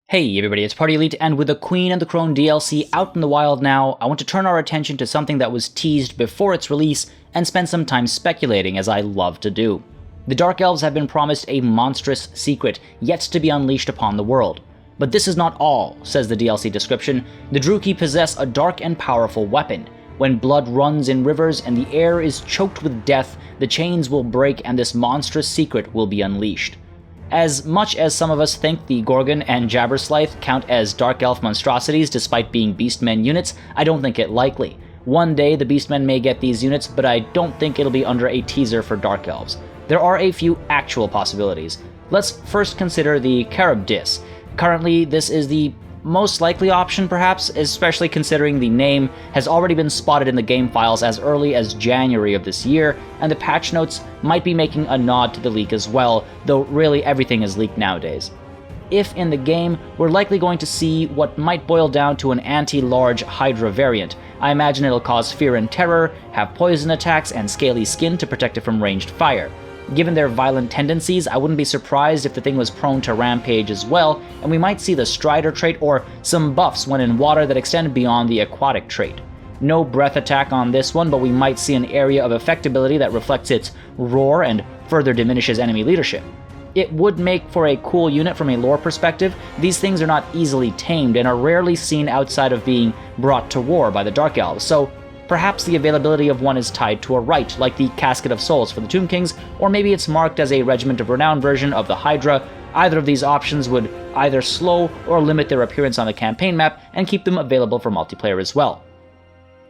Hey everybody, it's Party Elite, and with the Queen and the Crone DLC out in the wild now, I want to turn our attention to something that was teased before its release and spend some time speculating, as I love to do. The Dark Elves have been promised a monstrous secret, yet to be unleashed upon the world. But this is not all, says the DLC description. The Druchii possess a dark and powerful weapon. When blood runs in rivers and the air is choked with death, the chains will break and this monstrous secret will be unleashed. As much as some of us think the Gorgon and Jabberslythe count as Dark Elf monstrosities despite being Beastmen units, I don't think it likely. One day the Beastmen may get these units, but I don't think it'll be under a teaser for Dark Elves. There are a few actual possibilities. Let's first consider the Charybdis. Currently, this is the most likely option perhaps, especially considering the name has already been spotted in the game files as early as January of this year, and the patch notes might be making a nod to the leak as well, though really everything is leaked nowadays. If in the game, we're likely going to see what might boil down to an anti-large Hydra variant. I imagine it'll cause fear and terror, have poison attacks, and scaly skin to protect it from ranged fire. Given their violent tendencies, I wouldn't be surprised if the thing was prone to rampage as well, and we might see the Strider trait or some buffs when in water that extend beyond the aquatic trait. No breath attack on this one, but we might see an area of effectability that reflects its roar and further diminishes enemy leadership. It would make for a cool unit from a lore perspective. These things are not easily tamed and are rarely seen outside of being brought to war by the Dark Elves, so perhaps the availability of one is tied to a rite, like the Casket of Souls for the Tomb Kings, or maybe it's marked as a Regiment of Renown version of the Hydra. Either of these options would either slow or limit their appearance on the campaign map and keep them available for multiplayer as well.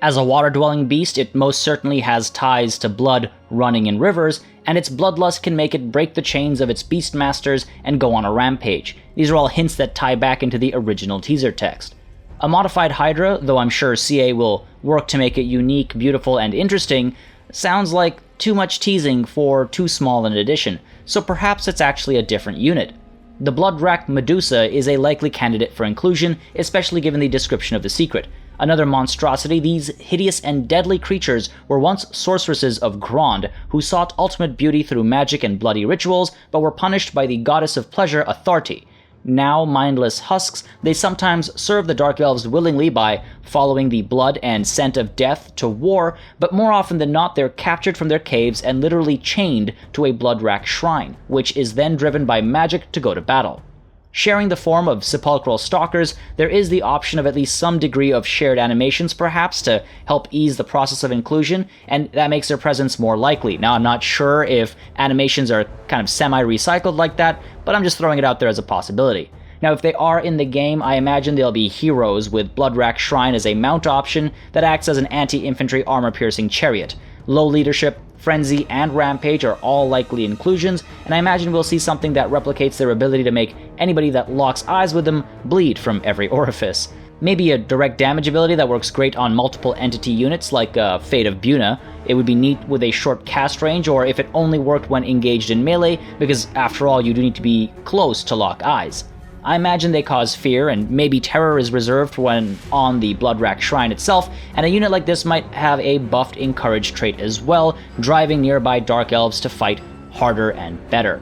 As a water-dwelling beast, it most certainly has ties to blood running in rivers, and its bloodlust can make it break the chains of its beastmasters and go on a rampage. These are all hints that tie back into the original teaser text. A modified Hydra, though I'm sure CA will work to make it unique, beautiful, and interesting, sounds like too much teasing for too small an addition, so perhaps it's actually a different unit. The Blood-Racked Medusa is a likely candidate for inclusion, especially given the description of the secret. Another monstrosity, these hideous and deadly creatures were once sorceresses of Grond, who sought ultimate beauty through magic and bloody rituals, but were punished by the goddess of pleasure, Authority. Now mindless husks, they sometimes serve the Dark Elves willingly by following the blood and scent of death to war, but more often than not they're captured from their caves and literally chained to a blood-racked shrine, which is then driven by magic to go to battle. Sharing the form of sepulchral stalkers, there is the option of at least some degree of shared animations perhaps to help ease the process of inclusion, and that makes their presence more likely. Now I'm not sure if animations are kind of semi-recycled like that, but I'm just throwing it out there as a possibility. Now if they are in the game, I imagine they'll be heroes with Blood-Racked Shrine as a mount option that acts as an anti-infantry armor-piercing chariot. Low leadership, Frenzy, and Rampage are all likely inclusions, and I imagine we'll see something that replicates their ability to make anybody that locks eyes with them bleed from every orifice. Maybe a direct damage ability that works great on multiple entity units like Fate of Buna. It would be neat with a short cast range, or if it only worked when engaged in melee, because after all you do need to be close to lock eyes. I imagine they cause fear, and maybe terror is reserved when on the Blood-Racked Shrine itself, and a unit like this might have a buffed Encourage trait as well, driving nearby Dark Elves to fight harder and better.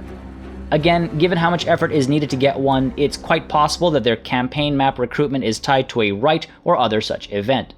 Again, given how much effort is needed to get one, it's quite possible that their campaign map recruitment is tied to a rite or other such event.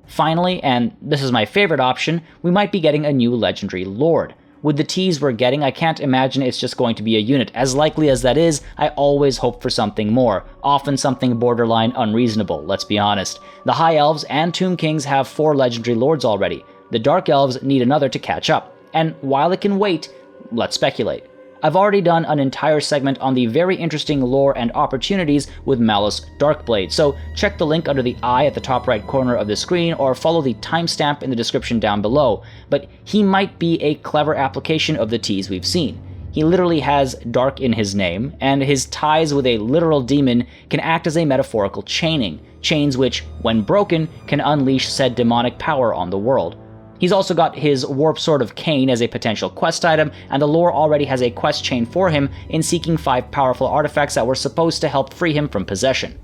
Finally, and this is my favorite option, we might be getting a new legendary lord. With the tease we're getting, I can't imagine it's just going to be a unit. As likely as that is, I always hope for something more, often something borderline unreasonable, let's be honest. The High Elves and Tomb Kings have 4 legendary lords already. The Dark Elves need another to catch up. And while it can wait, let's speculate. I've already done an entire segment on the very interesting lore and opportunities with Malus Darkblade, so check the link under the eye at the top right corner of the screen or follow the timestamp in the description down below, but he might be a clever application of the tease we've seen. He literally has dark in his name, and his ties with a literal demon can act as a metaphorical chaining, chains which, when broken, can unleash said demonic power on the world. He's also got his Warp Sword of Cain as a potential quest item, and the lore already has a quest chain for him in seeking 5 powerful artifacts that were supposed to help free him from possession.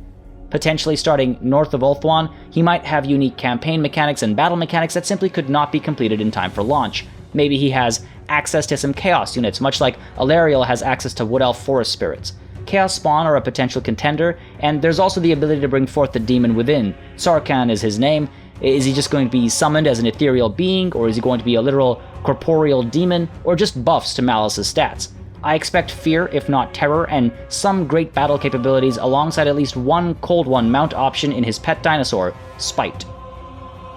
Potentially starting north of Ulthuan, he might have unique campaign mechanics and battle mechanics that simply could not be completed in time for launch. Maybe he has access to some Chaos units, much like Alariel has access to Wood Elf Forest Spirits. Chaos Spawn are a potential contender, and there's also the ability to bring forth the demon within. Sarkhan is his name. Is he just going to be summoned as an ethereal being, or is he going to be a literal corporeal demon, or just buffs to Malice's stats? I expect fear, if not terror, and some great battle capabilities alongside at least one Cold One mount option in his pet dinosaur, Spite.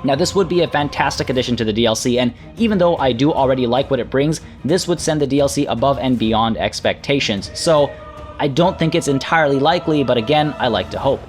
Now this would be a fantastic addition to the DLC, and even though I do already like what it brings, this would send the DLC above and beyond expectations, so I don't think it's entirely likely, but again, I like to hope.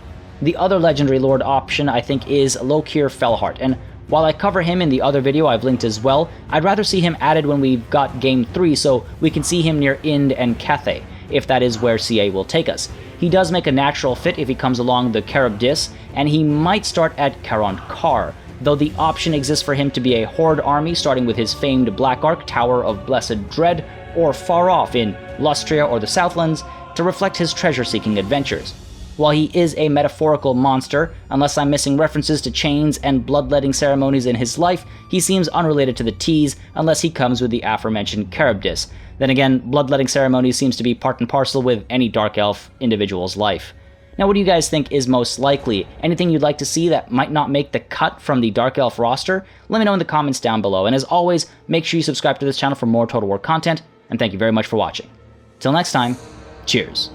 The other Legendary Lord option I think is Lokir Felheart, and while I cover him in the other video I've linked as well, I'd rather see him added when we've got Game 3 so we can see him near Ind and Cathay, if that is where CA will take us. He does make a natural fit if he comes along the Charybdis, and he might start at Karon Kar, though the option exists for him to be a Horde army starting with his famed Black Ark Tower of Blessed Dread, or far off in Lustria or the Southlands, to reflect his treasure-seeking adventures. While he is a metaphorical monster, unless I'm missing references to chains and bloodletting ceremonies in his life, he seems unrelated to the tease unless he comes with the aforementioned Charybdis. Then again, bloodletting ceremonies seems to be part and parcel with any Dark Elf individual's life. Now what do you guys think is most likely? Anything you'd like to see that might not make the cut from the Dark Elf roster? Let me know in the comments down below, and as always, make sure you subscribe to this channel for more Total War content, and thank you very much for watching. Till next time, cheers.